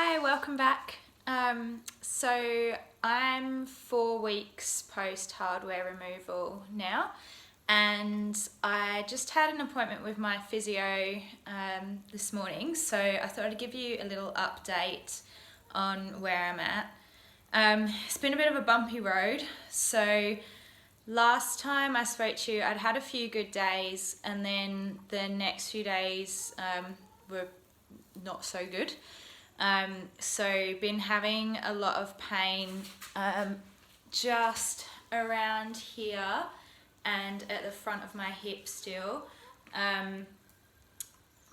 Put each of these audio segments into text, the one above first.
Hi, welcome back. So I'm 4 weeks post hardware removal now, and I just had an appointment with my physio this morning, so I thought I'd give you a little update on where I'm at. It's been a bit of a bumpy road, so last time I spoke to you I'd had a few good days, and then the next few days were not so good. So been having a lot of pain just around here and at the front of my hip still,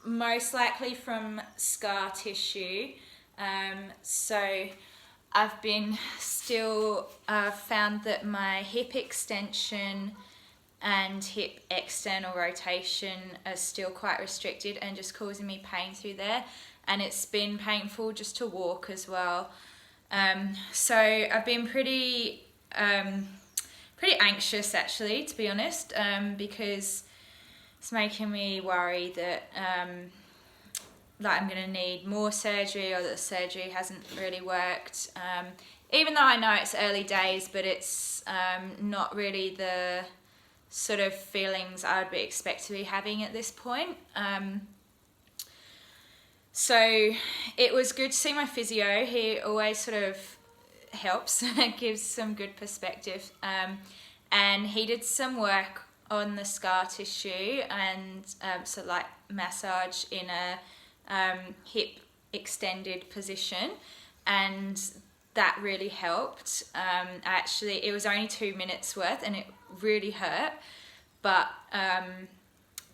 most likely from scar tissue. So I've been still found that my hip extension and hip external rotation are still quite restricted and just causing me pain through there, and it's been painful just to walk as well. So I've been pretty anxious actually, to be honest, because it's making me worry that I'm going to need more surgery, or that the surgery hasn't really worked, even though I know it's early days, but it's not really the sort of feelings I would expect to be having at this point. So it was good to see my physio. He always sort of helps, gives some good perspective, and he did some work on the scar tissue, and so like massage in a hip extended position, and that really helped. Actually, it was only 2 minutes worth and it really hurt, but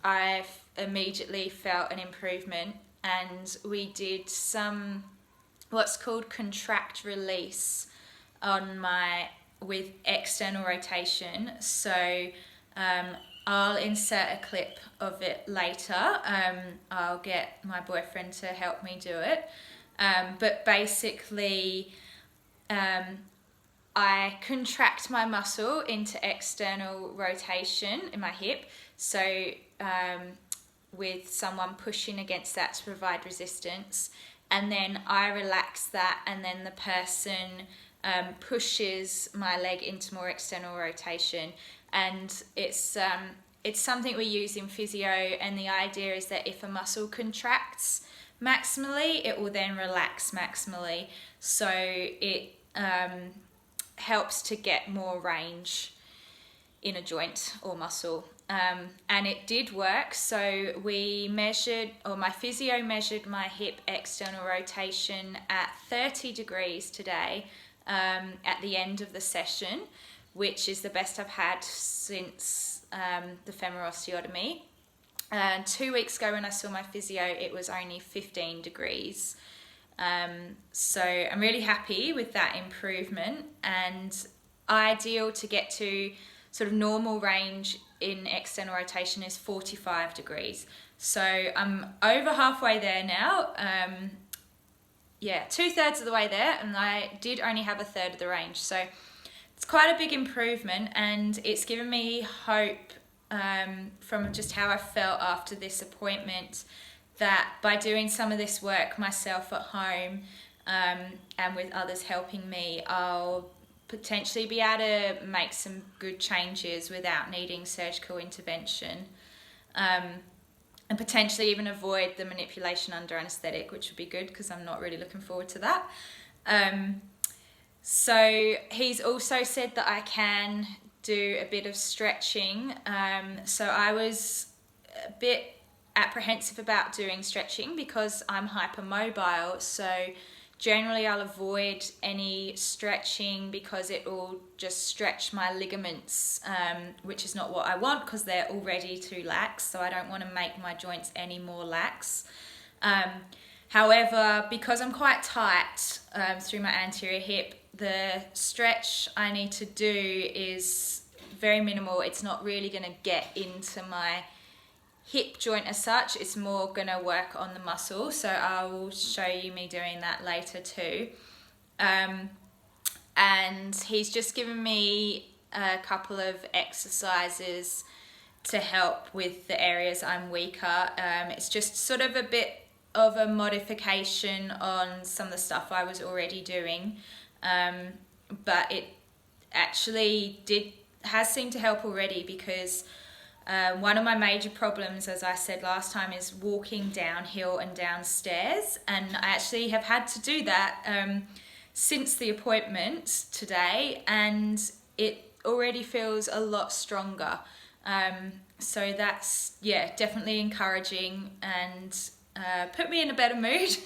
I immediately felt an improvement, and we did some what's called contract release on with external rotation. So I'll insert a clip of it later. I'll get my boyfriend to help me do it. But basically, I contract my muscle into external rotation in my hip. So with someone pushing against that to provide resistance, and then I relax that, and then the person pushes my leg into more external rotation. And it's something we use in physio, and the idea is that if a muscle contracts maximally, it will then relax maximally, so it helps to get more range in a joint or muscle. And it did work. So my physio measured my hip external rotation at 30 degrees today, at the end of the session, which is the best I've had since the femoral osteotomy. 2 weeks ago when I saw my physio, it was only 15 degrees. So I'm really happy with that improvement, and ideal to get to sort of normal range in external rotation is 45 degrees. So I'm over halfway there now. 2/3 of the way there, and I did only have 1/3 of the range. So it's quite a big improvement, and it's given me hope from just how I felt after this appointment, that by doing some of this work myself at home, and with others helping me, I'll potentially be able to make some good changes without needing surgical intervention, and potentially even avoid the manipulation under anaesthetic, which would be good because I'm not really looking forward to that. So he's also said that I can do a bit of stretching. So I was a bit apprehensive about doing stretching because I'm hypermobile, so generally I'll avoid any stretching because it will just stretch my ligaments, which is not what I want because they're already too lax, so I don't want to make my joints any more lax. However, because I'm quite tight through my anterior hip, the stretch I need to do is very minimal. It's not really going to get into my hip joint as such. It's more going to work on the muscle, so I will show you me doing that later too. And he's just given me a couple of exercises to help with the areas I'm weaker. It's just sort of a bit of a modification on some of the stuff I was already doing, but it actually has seemed to help already, because one of my major problems, as I said last time, is walking downhill and downstairs, and I actually have had to do that since the appointment today, and it already feels a lot stronger. So that's, yeah, definitely encouraging and put me in a better mood.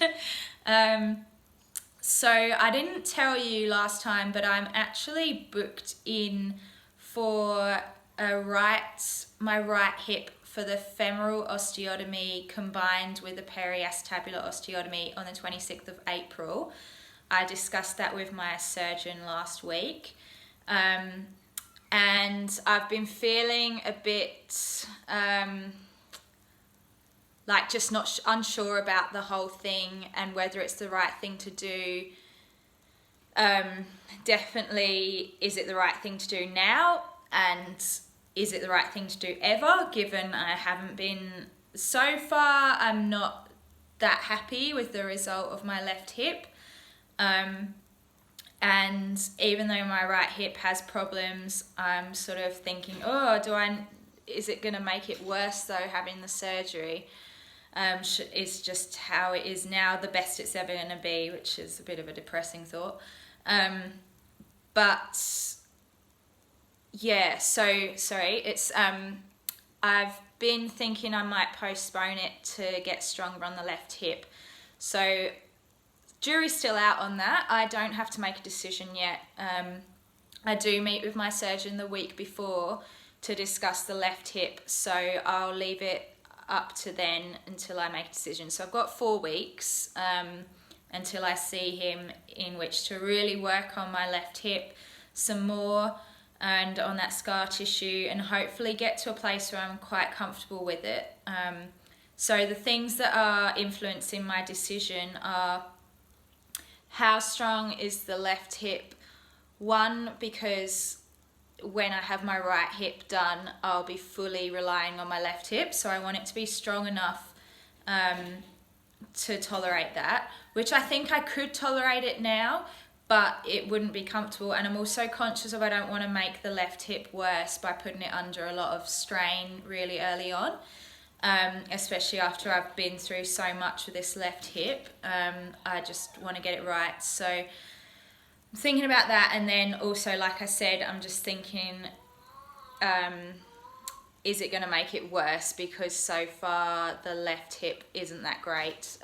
So I didn't tell you last time, but I'm actually booked in for my right hip for the femoral osteotomy combined with a periacetabular osteotomy on the 26th of April. I discussed that with my surgeon last week. And I've been feeling a bit like just not unsure about the whole thing and whether it's the right thing to do. Definitely, is it the right thing to do now? And is it the right thing to do ever, given I haven't been, so far, I'm not that happy with the result of my left hip. And even though my right hip has problems, I'm sort of thinking, is it going to make it worse though, having the surgery? Is just how it is now the best it's ever going to be, which is a bit of a depressing thought. But yeah, so sorry, it's I've been thinking I might postpone it to get stronger on the left hip. So jury's still out on that. I don't have to make a decision yet. I do meet with my surgeon the week before to discuss the left hip, so I'll leave it up to then until I make a decision. So I've got 4 weeks until I see him, in which to really work on my left hip some more and on that scar tissue, and hopefully get to a place where I'm quite comfortable with it. So the things that are influencing my decision are: how strong is the left hip? One, because when I have my right hip done, I'll be fully relying on my left hip, so I want it to be strong enough to tolerate that, which I think I could tolerate it now, but it wouldn't be comfortable. And I'm also conscious of, I don't want to make the left hip worse by putting it under a lot of strain really early on, especially after I've been through so much with this left hip. I just want to get it right. So I'm thinking about that. And then also, like I said, I'm just thinking, is it going to make it worse? Because so far the left hip isn't that great.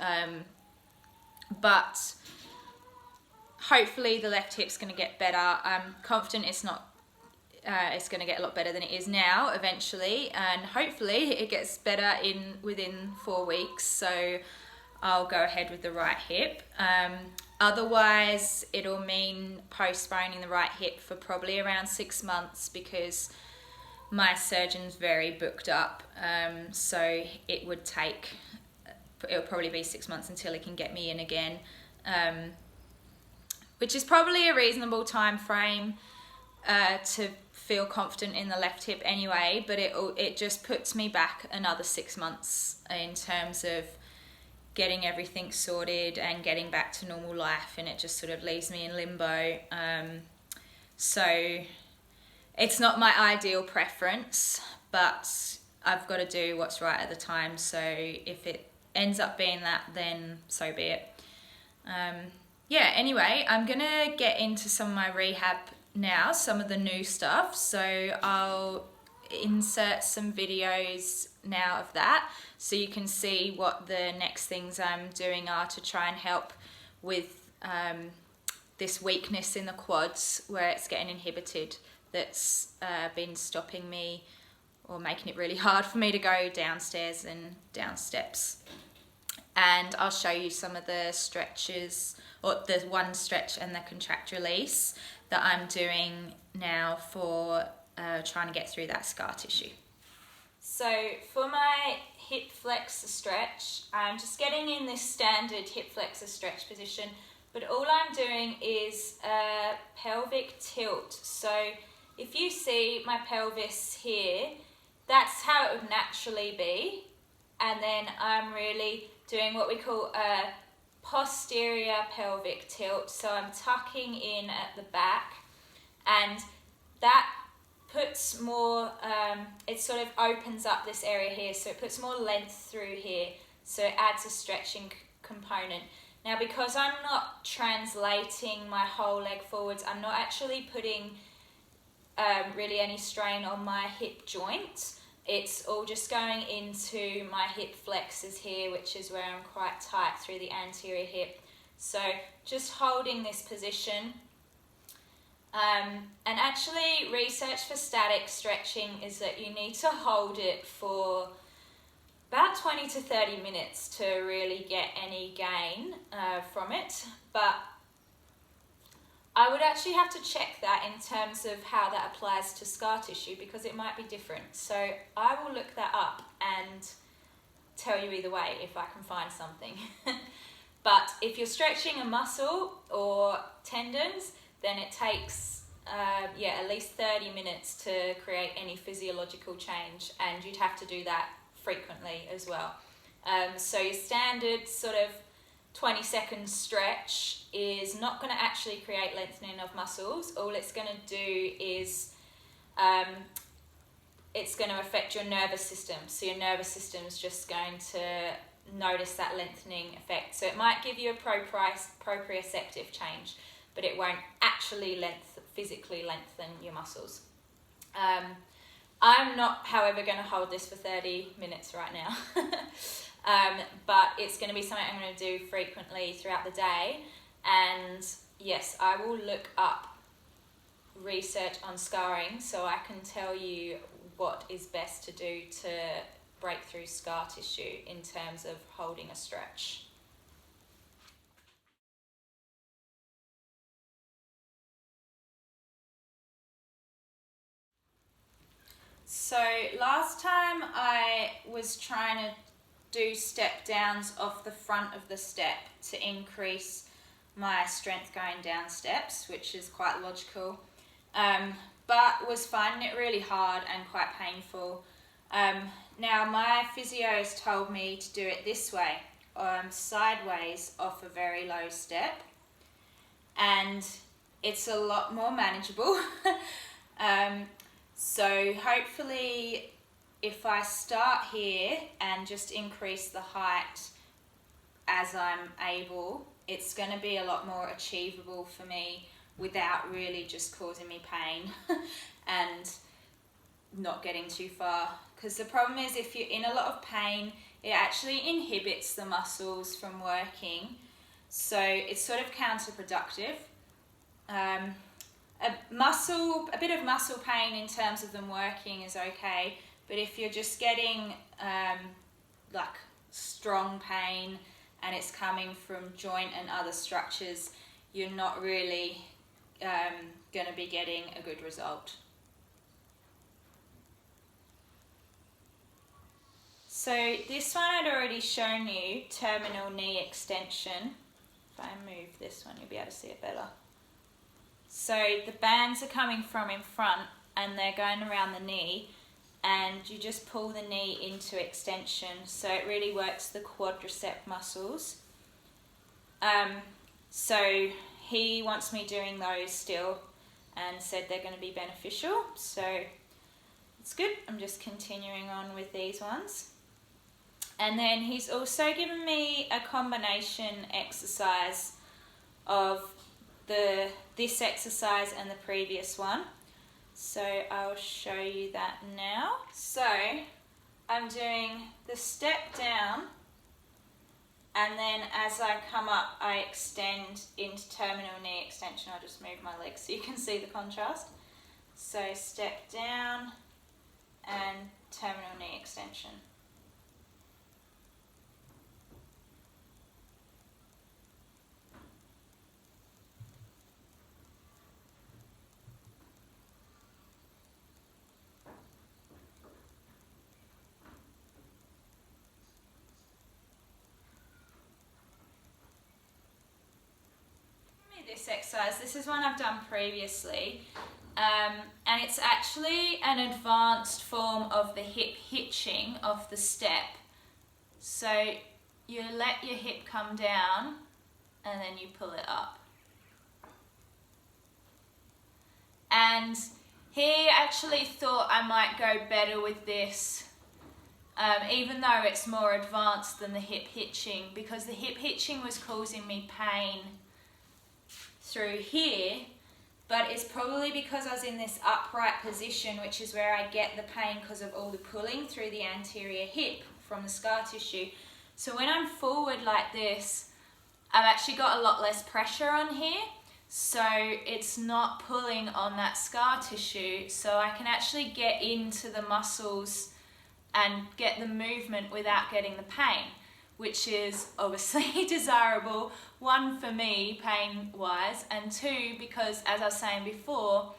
But hopefully the left hip's going to get better. I'm confident it's going to get a lot better than it is now eventually, and hopefully it gets better within 4 weeks, so I'll go ahead with the right hip. Otherwise it'll mean postponing the right hip for probably around 6 months, because my surgeon's very booked up, so it'll probably be 6 months until he can get me in again, which is probably a reasonable time frame to feel confident in the left hip anyway, but it just puts me back another 6 months in terms of getting everything sorted and getting back to normal life, and it just sort of leaves me in limbo. So it's not my ideal preference, but I've got to do what's right at the time, so if it ends up being that, then so be it. Yeah, anyway, I'm gonna get into some of my rehab now, some of the new stuff, so I'll insert some videos now of that so you can see what the next things I'm doing are to try and help with this weakness in the quads where it's getting inhibited, that's been stopping me or making it really hard for me to go downstairs and down steps. And I'll show you some of the stretches, or the one stretch and the contract release that I'm doing now for trying to get through that scar tissue. So for my hip flexor stretch, I'm just getting in this standard hip flexor stretch position, but all I'm doing is a pelvic tilt. So if you see my pelvis here, that's how it would naturally be, and then I'm really doing what we call a posterior pelvic tilt. So I'm tucking in at the back, and that puts more, it sort of opens up this area here, so it puts more length through here, so it adds a stretching component. Now, because I'm not translating my whole leg forwards, I'm not actually putting really any strain on my hip joint. It's all just going into my hip flexors here, which is where I'm quite tight through the anterior hip. So just holding this position. And actually, research for static stretching is that you need to hold it for about 20 to 30 minutes to really get any gain from it. But I would actually have to check that in terms of how that applies to scar tissue, because it might be different. So I will look that up and tell you either way if I can find something. But if you're stretching a muscle or tendons, then it takes at least 30 minutes to create any physiological change, and you'd have to do that frequently as well. So your standard sort of 20-second stretch is not going to actually create lengthening of muscles. All it's going to do is it's going to affect your nervous system. So your nervous system is just going to notice that lengthening effect. So it might give you a proprioceptive change, but it won't actually physically lengthen your muscles. I'm not, however, going to hold this for 30 minutes right now. But it's going to be something I'm going to do frequently throughout the day. And yes, I will look up research on scarring so I can tell you what is best to do to break through scar tissue in terms of holding a stretch. So last time I was trying to do step downs off the front of the step to increase my strength going down steps, which is quite logical, but was finding it really hard and quite painful. Now my physio has told me to do it this way, sideways off a very low step, and it's a lot more manageable. So hopefully if I start here and just increase the height as I'm able, it's going to be a lot more achievable for me without really just causing me pain and not getting too far. Because the problem is, if you're in a lot of pain, it actually inhibits the muscles from working. So it's sort of counterproductive. A bit of muscle pain in terms of them working is okay, but if you're just getting like strong pain and it's coming from joint and other structures, you're not really going to be getting a good result. So this one I'd already shown you, terminal knee extension. If I move this one, you'll be able to see it better. So the bands are coming from in front and they're going around the knee, and you just pull the knee into extension, so it really works the quadricep muscles. So he wants me doing those still and said they're going to be beneficial, so it's good. I'm just continuing on with these ones. And then he's also given me a combination exercise of this exercise and the previous one. So I'll show you that now. So I'm doing the step down, and then as I come up, I extend into terminal knee extension. I'll just move my legs so you can see the contrast. So step down and terminal knee extension. This exercise, this is one I've done previously, and it's actually an advanced form of the hip hitching of the step. So you let your hip come down and then you pull it up. And he actually thought I might go better with this, even though it's more advanced than the hip hitching, because the hip hitching was causing me pain through here, but it's probably because I was in this upright position, which is where I get the pain because of all the pulling through the anterior hip from the scar tissue. So when I'm forward like this, I've actually got a lot less pressure on here, so it's not pulling on that scar tissue, so I can actually get into the muscles and get the movement without getting the pain, which is obviously desirable, one for me pain wise, and two because, as I was saying before,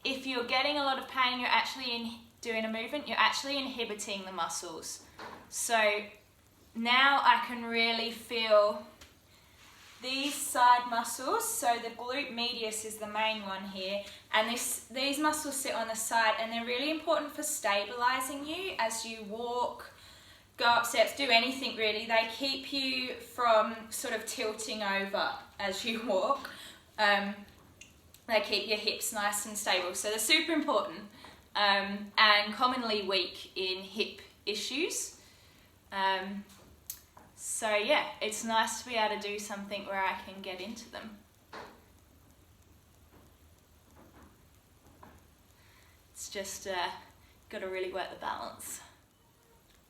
if you're getting a lot of pain, you're actually doing a movement, you're actually inhibiting the muscles. So now I can really feel these side muscles. So the glute medius is the main one here, and these muscles sit on the side, and they're really important for stabilizing you as you walk, go up steps, do anything really. They keep you from sort of tilting over as you walk. They keep your hips nice and stable, so they're super important, and commonly weak in hip issues. So yeah, it's nice to be able to do something where I can get into them. It's just got to really work the balance.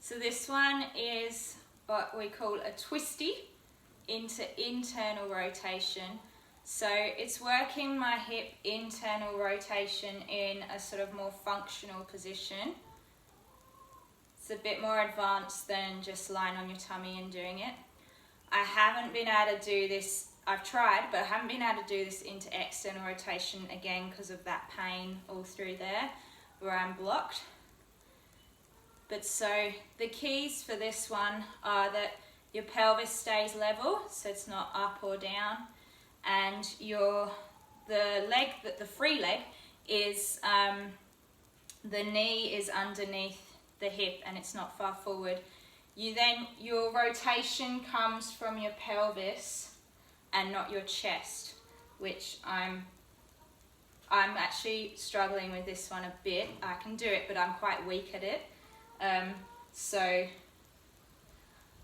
So this one is what we call a twisty into internal rotation. So it's working my hip internal rotation in a sort of more functional position. It's a bit more advanced than just lying on your tummy and doing it. I haven't been able to do this, I've tried, but I haven't been able to do this into external rotation again because of that pain all through there where I'm blocked. But so the keys for this one are that your pelvis stays level, so it's not up or down, and the free leg is, the knee is underneath the hip and it's not far forward. Your rotation comes from your pelvis and not your chest, which I'm actually struggling with this one a bit. I can do it, but I'm quite weak at it. So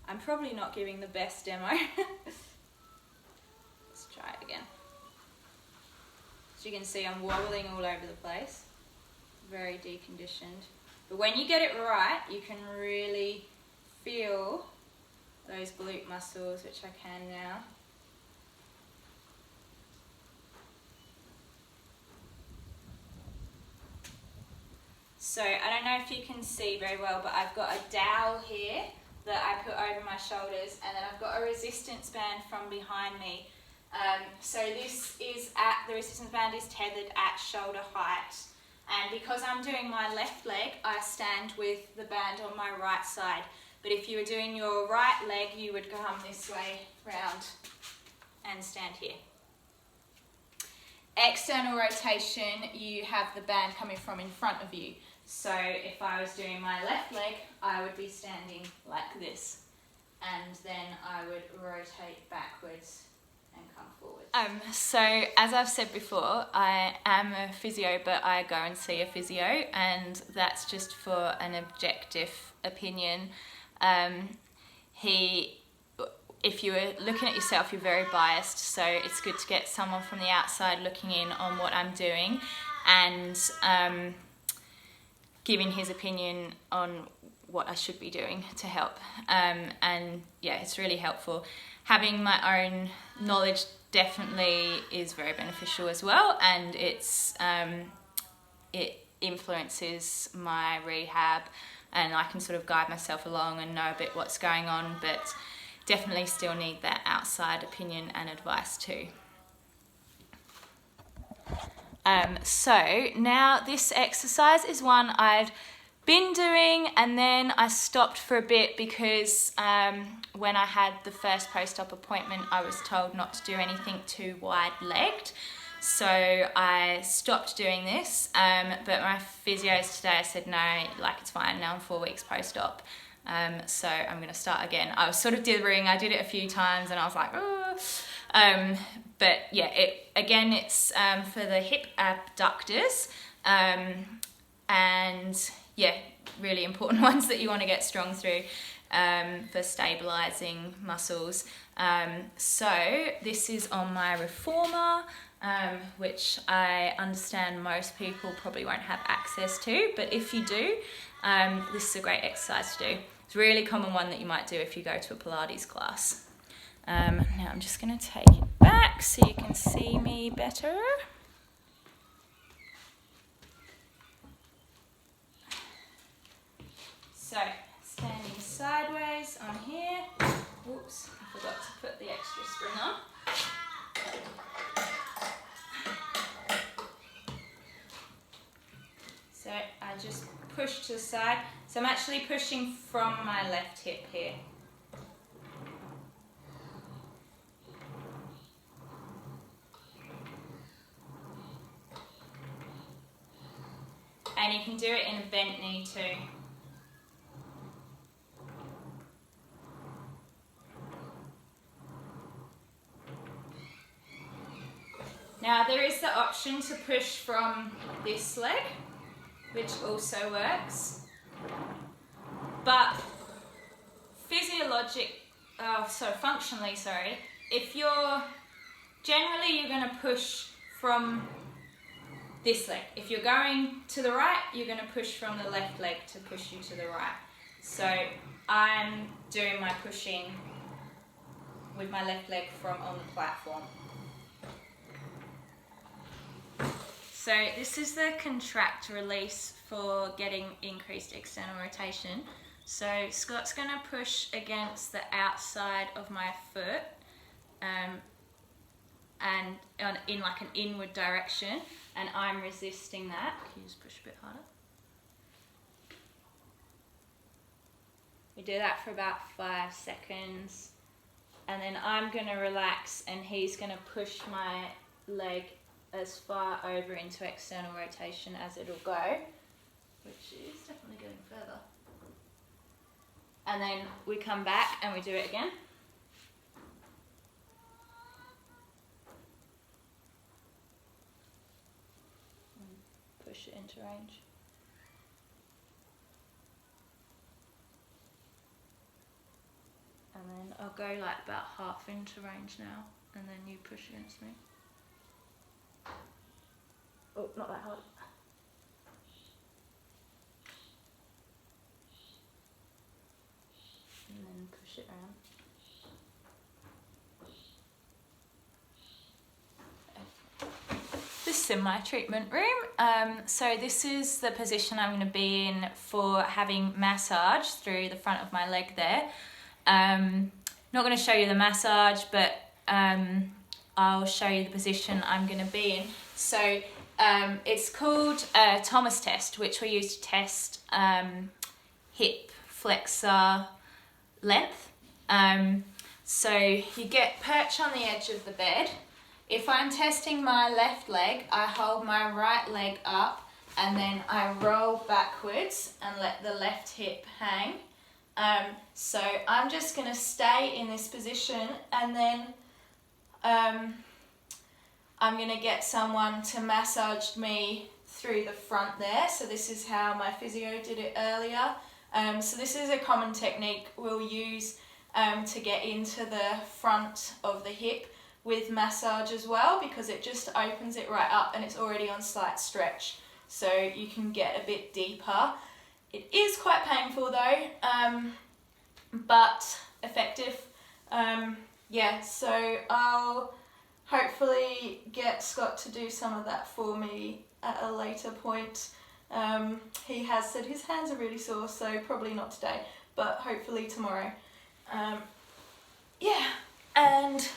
I'm probably not giving the best demo. Let's try it again. As you can see, I'm wobbling all over the place. Very deconditioned. But when you get it right, you can really feel those glute muscles, which I can now. So I don't know if you can see very well, but I've got a dowel here that I put over my shoulders, and then I've got a resistance band from behind me. So the resistance band is tethered at shoulder height. And because I'm doing my left leg, I stand with the band on my right side. But if you were doing your right leg, you would come this way round and stand here. External rotation, you have the band coming from in front of you. So if I was doing my left leg, I would be standing like this. And then I would rotate backwards and come forward. So as I've said before, I am a physio, but I go and see a physio, and that's just for an objective opinion. If you were looking at yourself, you're very biased, so it's good to get someone from the outside looking in on what I'm doing and giving his opinion on what I should be doing to help. And yeah, it's really helpful. Having my own knowledge definitely is very beneficial as well, and it influences my rehab, and I can sort of guide myself along and know a bit what's going on, but definitely still need that outside opinion and advice too. So now this exercise is one I'd been doing, and then I stopped for a bit because when I had the first post-op appointment, I was told not to do anything too wide-legged. So I stopped doing this, but my physios today said no, like it's fine, now I'm 4 weeks post-op. So I'm going to start again. I was sort of dithering. I did it a few times and I was like, oh. But yeah, it's for the hip abductors, and yeah, really important ones that you want to get strong through for stabilizing muscles. So this is on my reformer, which I understand most people probably won't have access to, but if you do, this is a great exercise to do. It's a really common one that you might do if you go to a Pilates class. Now I'm just going to take it back so you can see me better. So, standing sideways on here. Oops, I forgot to put the extra spring on. So I just push to the side. So I'm actually pushing from my left hip here. And you can do it in a bent knee too. Now there is the option to push from this leg, which also works. But functionally, if you're going to push from this leg. If you're going to the right, you're going to push from the left leg to push you to the right. So I'm doing my pushing with my left leg from on the platform. So this is the contract release for getting increased external rotation. So Scott's going to push against the outside of my foot and in like an inward direction, and I'm resisting that. Can you just push a bit harder? We do that for about 5 seconds, and then I'm going to relax and he's going to push my leg as far over into external rotation as it'll go, which is definitely getting further. And then we come back and we do it again. And push it into range. And then I'll go like about half into range now, and then you push against me. Oh, not that hard. And then push it around. This is in my treatment room. So this is the position I'm going to be in for having massage through the front of my leg there. Not going to show you the massage, but I'll show you the position I'm going to be in. So it's called a Thomas test, which we use to test hip flexor length. So you get perch on the edge of the bed. If I'm testing my left leg, I hold my right leg up and then I roll backwards and let the left hip hang. So I'm just going to stay in this position, and then I'm going to get someone to massage me through the front there. So this is how my physio did it earlier. So this is a common technique we'll use to get into the front of the hip with massage as well, because it just opens it right up and it's already on slight stretch. So you can get a bit deeper. It is quite painful though, but effective. Yeah, so I'll hopefully get Scott to do some of that for me at a later point. He has said his hands are really sore, so probably not today, but hopefully tomorrow. Yeah, and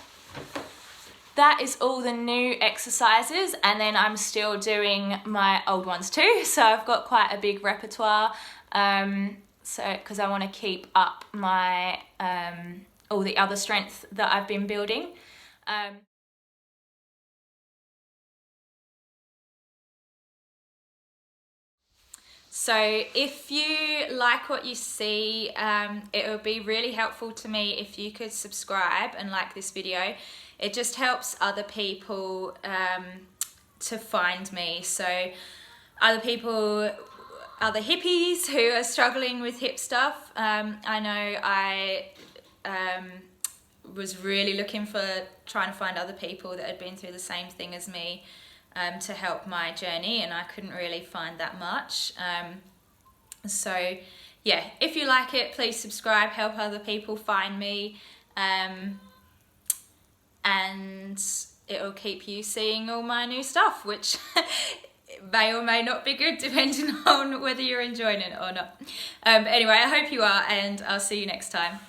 that is all the new exercises, and then I'm still doing my old ones too, so I've got quite a big repertoire, because I want to keep up my all the other strength that I've been building. So if you like what you see, it would be really helpful to me if you could subscribe and like this video. It just helps other people to find me. So other people, other hippies who are struggling with hip stuff. I know I was really looking for trying to find other people that had been through the same thing as me to help my journey, and I couldn't really find that much. So yeah, if you like it, please subscribe, help other people find me, and it'll keep you seeing all my new stuff, which may or may not be good depending on whether you're enjoying it or not. Anyway, I hope you are, and I'll see you next time.